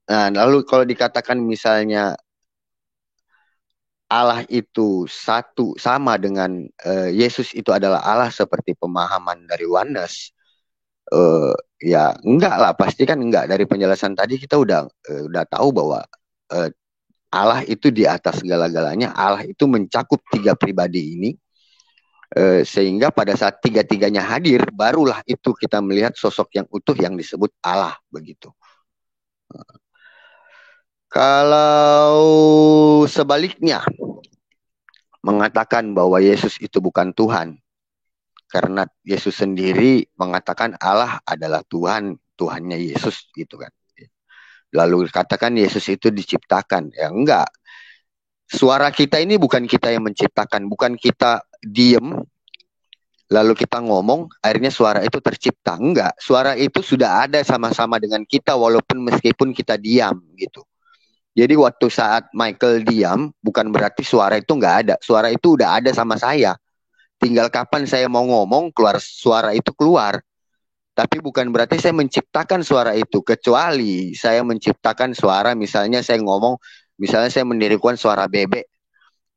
Nah, lalu kalau dikatakan misalnya Allah itu satu sama dengan Yesus itu adalah Allah seperti pemahaman dari oneness, eh, ya enggak lah, pasti kan enggak. Dari penjelasan tadi kita udah tahu bahwa eh, Allah itu di atas segala-galanya. Allah itu mencakup tiga pribadi ini, sehingga pada saat tiga-tiganya hadir barulah itu kita melihat sosok yang utuh yang disebut Allah begitu. Kalau sebaliknya mengatakan bahwa Yesus itu bukan Tuhan, karena Yesus sendiri mengatakan Allah adalah Tuhan, Tuhannya Yesus gitu kan. Lalu katakan Yesus itu diciptakan, ya enggak. Suara kita ini bukan kita yang menciptakan, bukan kita diem lalu kita ngomong akhirnya suara itu tercipta, enggak. Suara itu sudah ada sama-sama dengan kita walaupun meskipun kita diam gitu. Jadi waktu saat Michael diam bukan berarti suara itu enggak ada, suara itu udah ada sama saya. Tinggal kapan saya mau ngomong, keluar suara itu keluar. Tapi bukan berarti saya menciptakan suara itu. Kecuali saya menciptakan suara, misalnya saya ngomong, misalnya saya mendirikan suara bebek.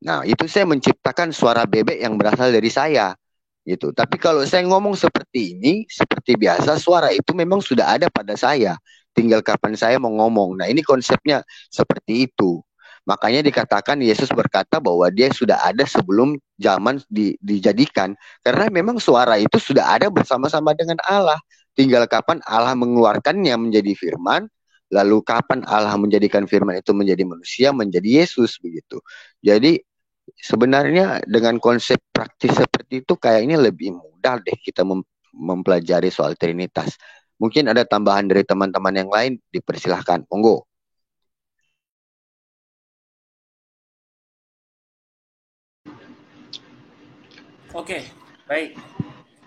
Nah, itu saya menciptakan suara bebek yang berasal dari saya. Gitu. Tapi kalau saya ngomong seperti ini, seperti biasa, suara itu memang sudah ada pada saya. Tinggal kapan saya mau ngomong. Nah, ini konsepnya seperti itu. Makanya dikatakan Yesus berkata bahwa dia sudah ada sebelum zaman dijadikan. Karena memang suara itu sudah ada bersama-sama dengan Allah. Tinggal kapan Allah mengeluarkannya menjadi firman, lalu kapan Allah menjadikan firman itu menjadi manusia, menjadi Yesus begitu. Jadi sebenarnya dengan konsep praktis seperti itu kayaknya lebih mudah deh kita mempelajari soal Trinitas. Mungkin ada tambahan dari teman-teman yang lain, dipersilahkan. Monggo. Oke, baik.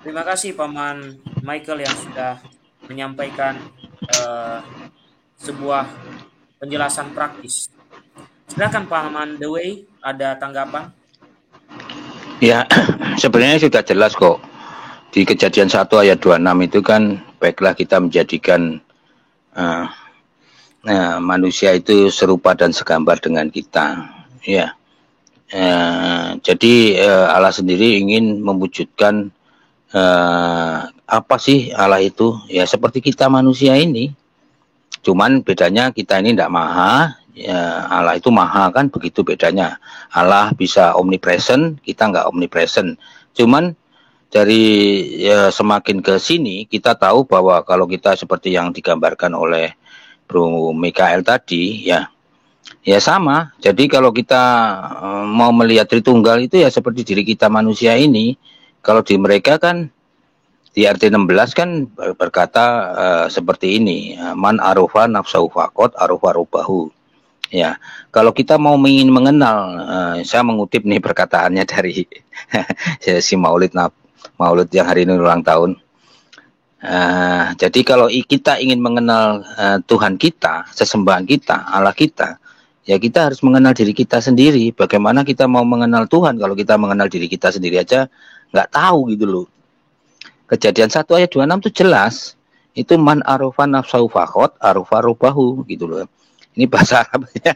Terima kasih Paman Michael yang sudah menyampaikan eh, sebuah penjelasan praktis. Silakan Paman The Way, ada tanggapan? Ya, sebenarnya sudah jelas kok. Di Kejadian 1 ayat 26 itu kan, baiklah kita menjadikan uh, manusia itu serupa dan segambar dengan kita. Ya, jadi Allah sendiri ingin mewujudkan apa sih Allah itu? Ya seperti kita manusia ini. Cuman bedanya kita ini tidak maha, ya, Allah itu maha kan, begitu bedanya. Allah bisa omnipresent, kita nggak omnipresent. Cuman dari semakin ke sini kita tahu bahwa kalau kita seperti yang digambarkan oleh Bro Mikael tadi, ya sama. Jadi kalau kita mau melihat Tritunggal itu ya seperti diri kita manusia ini. Kalau di mereka kan di RT 16 kan berkata seperti ini, man arufa nafsahu faqat arufa rubahu. Ya, kalau kita mau ingin mengenal, saya mengutip nih perkataannya dari si Maulid yang hari ini ulang tahun. Jadi kalau kita ingin mengenal Tuhan kita, sesembahan kita, Allah kita, ya kita harus mengenal diri kita sendiri. Bagaimana kita mau mengenal Tuhan kalau kita mengenal diri kita sendiri aja nggak tahu gitu loh. Kejadian 1 ayat 26 itu jelas. Itu man arufa nafsahu faqat arufa rubahu gitu loh. Ini bahasa Arabnya.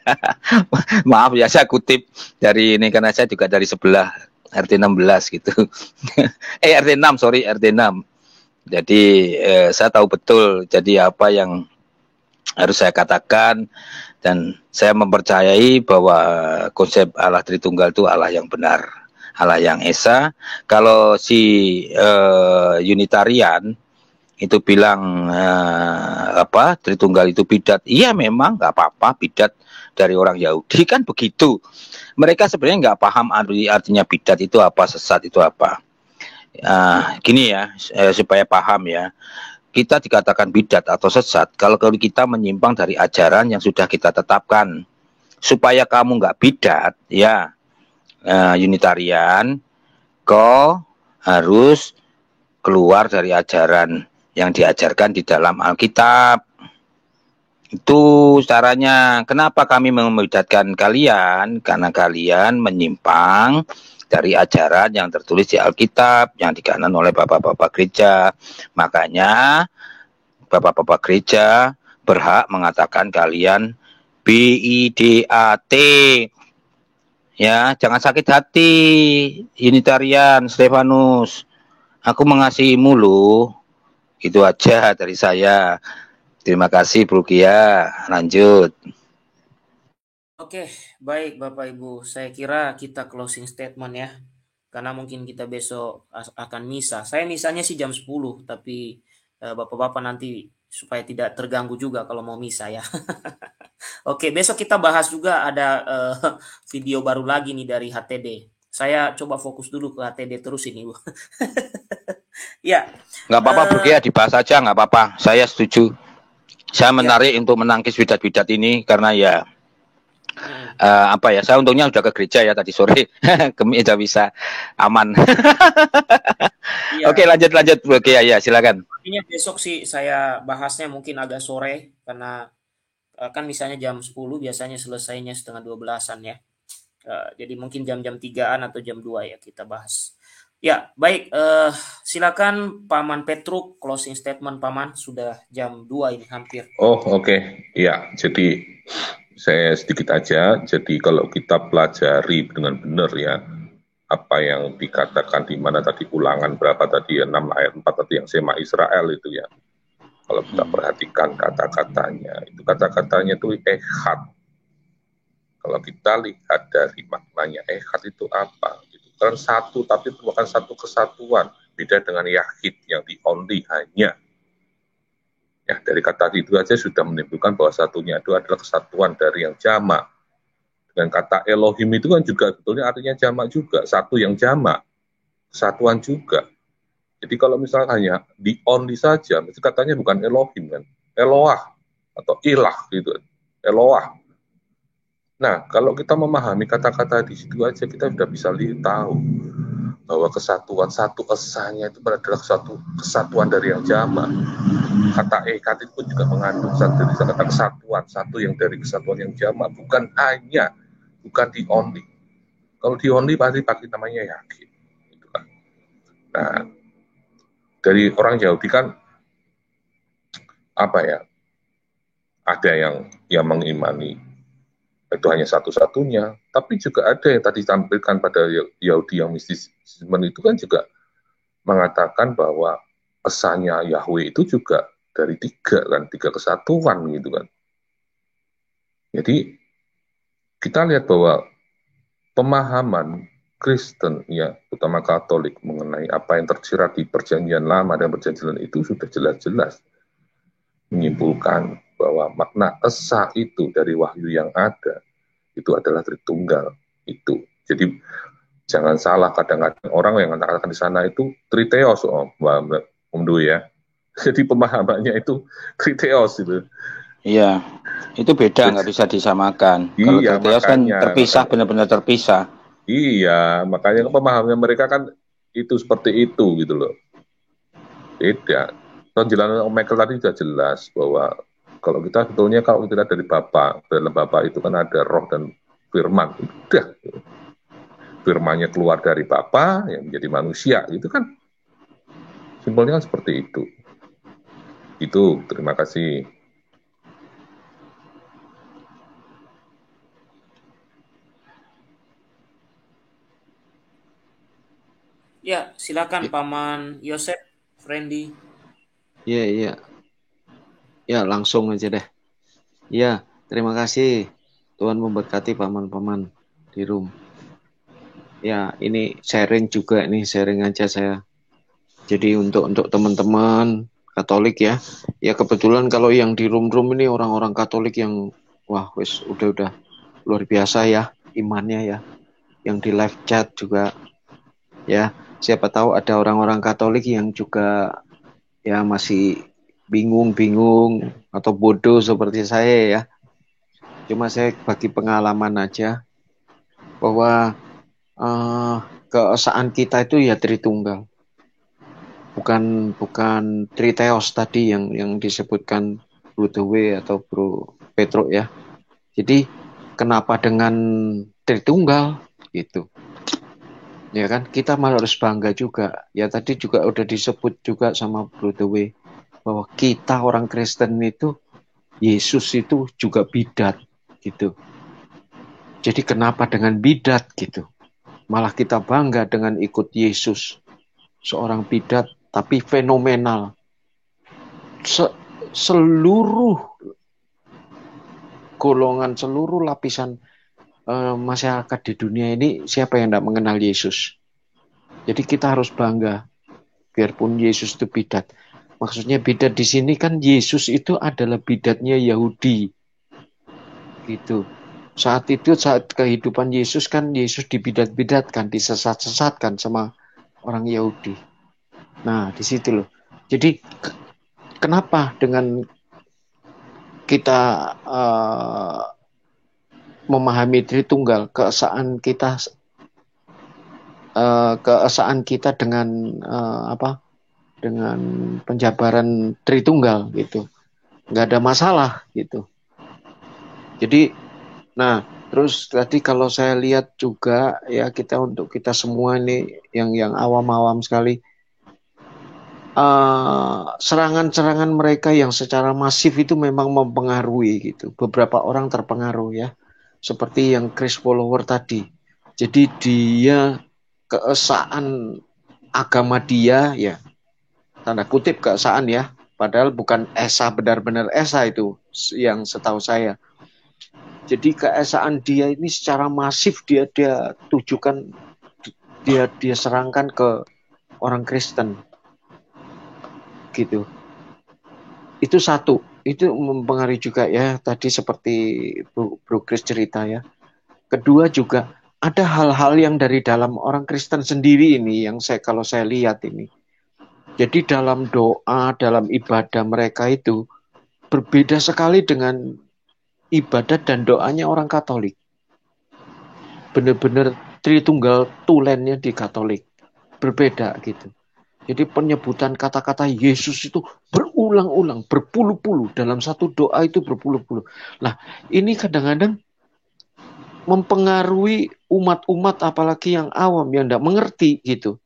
Maaf ya saya kutip dari ini karena saya juga dari sebelah RT 16 gitu. RT 6 sorry RT 6. Jadi saya tahu betul jadi apa yang harus saya katakan dan saya mempercayai bahwa konsep Allah Tritunggal itu Allah yang benar, Allah yang esa. Kalau si Unitarian itu bilang apa Tritunggal itu bidat, iya memang nggak apa-apa bidat dari orang Yahudi kan begitu. Mereka sebenarnya nggak paham artinya bidat itu apa, sesat itu apa. Gini ya, supaya paham ya. Kita dikatakan bidat atau sesat kalau kita menyimpang dari ajaran yang sudah kita tetapkan. Supaya kamu nggak bidat, ya Unitarian, kau harus keluar dari ajaran yang diajarkan di dalam Alkitab. Itu caranya. Kenapa kami membidatkan kalian? Karena kalian menyimpang dari ajaran yang tertulis di Alkitab, yang dikanan oleh bapak-bapak gereja. Makanya bapak-bapak gereja berhak mengatakan kalian BIDAT. Ya, jangan sakit hati, Unitarian, Stefanus. Aku mengasihimu loh. Itu aja dari saya. Terima kasih, Bro Kia. Lanjut. Oke, baik Bapak Ibu. Saya kira kita closing statement ya. Karena mungkin kita besok akan misa. Saya misanya sih jam 10, tapi Bapak-bapak nanti supaya tidak terganggu juga kalau mau misa ya. Oke, besok kita bahas juga ada video baru lagi nih dari HTD. Saya coba fokus dulu ke HTD terus ini, Bu. Ya. Nggak apa-apa, Bro Kia, dibahas aja, nggak apa-apa. Saya setuju. Saya menarik untuk menangkis bidat-bidat ini karena ya apa ya, saya untungnya udah ke gereja ya tadi sore. Kami udah bisa aman. Ya. Oke, lanjut Bro Kia, ya silakan. Artinya besok sih saya bahasnya mungkin agak sore karena kan misalnya jam 10 biasanya selesainya setengah 12-an ya. Jadi mungkin jam-jam 3-an atau jam 2 ya kita bahas. Ya, baik. Silakan Paman Petruk, closing statement Paman. Sudah jam 2 ini hampir. Oh, oke. Ya, jadi saya sedikit aja. Jadi kalau kita pelajari dengan benar ya, apa yang dikatakan di mana tadi ulangan berapa tadi ya, 6 ayat 4 tadi yang Sema Israel itu ya. Kalau kita perhatikan kata-katanya, itu kata-katanya itu ehad. Kalau kita lihat dari maknanya ehad itu apa? Itu kan satu, tapi bukan satu kesatuan. Beda dengan yahid yang di only hanya. Ya, dari kata itu aja sudah menimbulkan bahwa satunya itu adalah kesatuan dari yang jamak. Dengan kata Elohim itu kan juga sebetulnya artinya jamak juga, satu yang jamak, kesatuan juga. Jadi kalau misalnya hanya di only saja, mesti katanya bukan Elohim kan, Eloah atau ilah gitu, Eloah. Nah, kalau kita memahami kata-kata di situ aja kita sudah bisa tahu bahwa kesatuan satu esanya itu adalah satu kesatuan dari yang jamak. Kata ekat itu pun juga mengandung satu dari kata kesatuan, satu yang dari kesatuan yang jamak, bukan hanya, bukan di only. Kalau di only pasti pakai namanya yakin. Gitu kan. Nah, dari orang Yahudi kan apa ya? Ada yang mengimani itu hanya satu-satunya, tapi juga ada yang tadi ditampilkan pada Yahudi yang mistisisme itu kan juga mengatakan bahwa pesannya Yahweh itu juga dari tiga kesatuan gitu kan. Jadi kita lihat bahwa pemahaman Kristen ya, terutama Katolik mengenai apa yang tersirat di Perjanjian Lama dan Perjanjian itu sudah jelas-jelas menyimpulkan bahwa makna esa itu dari wahyu yang ada itu adalah Tritunggal itu. Jadi jangan salah, kadang-kadang orang yang mengatakan di sana itu Triteos, Om Dwi ya. Jadi pemahamannya itu Triteos itu. Iya, itu beda, nggak bisa disamakan. Kalau Triteos kan terpisah, benar-benar terpisah. Iya, makanya pemahaman mereka kan itu seperti itu gitu loh. Beda. Penjelasan Om Michael tadi sudah jelas bahwa kalau kita sebetulnya kalau kita dari Bapa, dalam Bapa itu kan ada roh dan firman. Udah. Firmannya keluar dari Bapa yang menjadi manusia, itu kan simpelnya kan seperti itu. Itu, terima kasih. Ya, silakan Paman Yosef, Friendly. Iya. Ya, langsung aja deh. Ya, terima kasih. Tuhan memberkati paman-paman di room. Ya, ini sharing juga nih, sharing aja saya. Jadi untuk teman-teman Katolik ya. Ya kebetulan kalau yang di room ini orang-orang Katolik yang wah, wis udah luar biasa ya imannya ya. Yang di live chat juga ya. Siapa tahu ada orang-orang Katolik yang juga ya masih bingung atau bodoh seperti saya ya. Cuma saya bagi pengalaman aja bahwa keesaan kita itu ya Tritunggal. Bukan Triteos tadi yang disebutkan Bro Dewe atau Bro Petro ya. Jadi kenapa dengan Tritunggal gitu? Ya kan, kita malah harus bangga juga. Ya tadi juga udah disebut juga sama Bro Dewe bahwa kita orang Kristen itu Yesus itu juga bidat gitu. Jadi kenapa dengan bidat gitu? Malah kita bangga dengan ikut Yesus. Seorang bidat tapi fenomenal. Seluruh golongan, seluruh lapisan masyarakat di dunia ini, siapa yang tidak mengenal Yesus? Jadi kita harus bangga, biarpun Yesus itu bidat. Maksudnya bidat di sini kan Yesus itu adalah bidatnya Yahudi, gitu. Saat kehidupan Yesus kan Yesus dibidat-bidatkan, disesat-sesatkan sama orang Yahudi. Nah, di situ loh. Jadi kenapa dengan kita memahami Tritunggal, keesaan kita dengan dengan penjabaran Tritunggal gitu, nggak ada masalah gitu. Jadi, nah terus tadi kalau saya lihat juga ya, untuk kita semua ini yang awam-awam sekali, serangan-serangan mereka yang secara masif itu memang mempengaruhi gitu. Beberapa orang terpengaruh ya, seperti yang Chris follower tadi. Jadi dia keesaan agama dia ya, tanda kutip keesaan ya, padahal bukan esa, benar-benar esa itu yang setahu saya. Jadi keesaan dia ini secara masif dia tujukan, dia serangkan ke orang Kristen gitu. Itu satu, itu mempengaruhi juga ya, tadi seperti Bro Chris cerita ya. Kedua juga ada hal-hal yang dari dalam orang Kristen sendiri ini yang kalau saya lihat ini. Jadi dalam doa, dalam ibadah mereka itu berbeda sekali dengan ibadat dan doanya orang Katolik. Benar-benar Tritunggal tulennya di Katolik. Berbeda gitu. Jadi penyebutan kata-kata Yesus itu berulang-ulang, berpuluh-puluh. Dalam satu doa itu berpuluh-puluh. Nah, ini kadang-kadang mempengaruhi umat-umat apalagi yang awam, yang tidak mengerti gitu.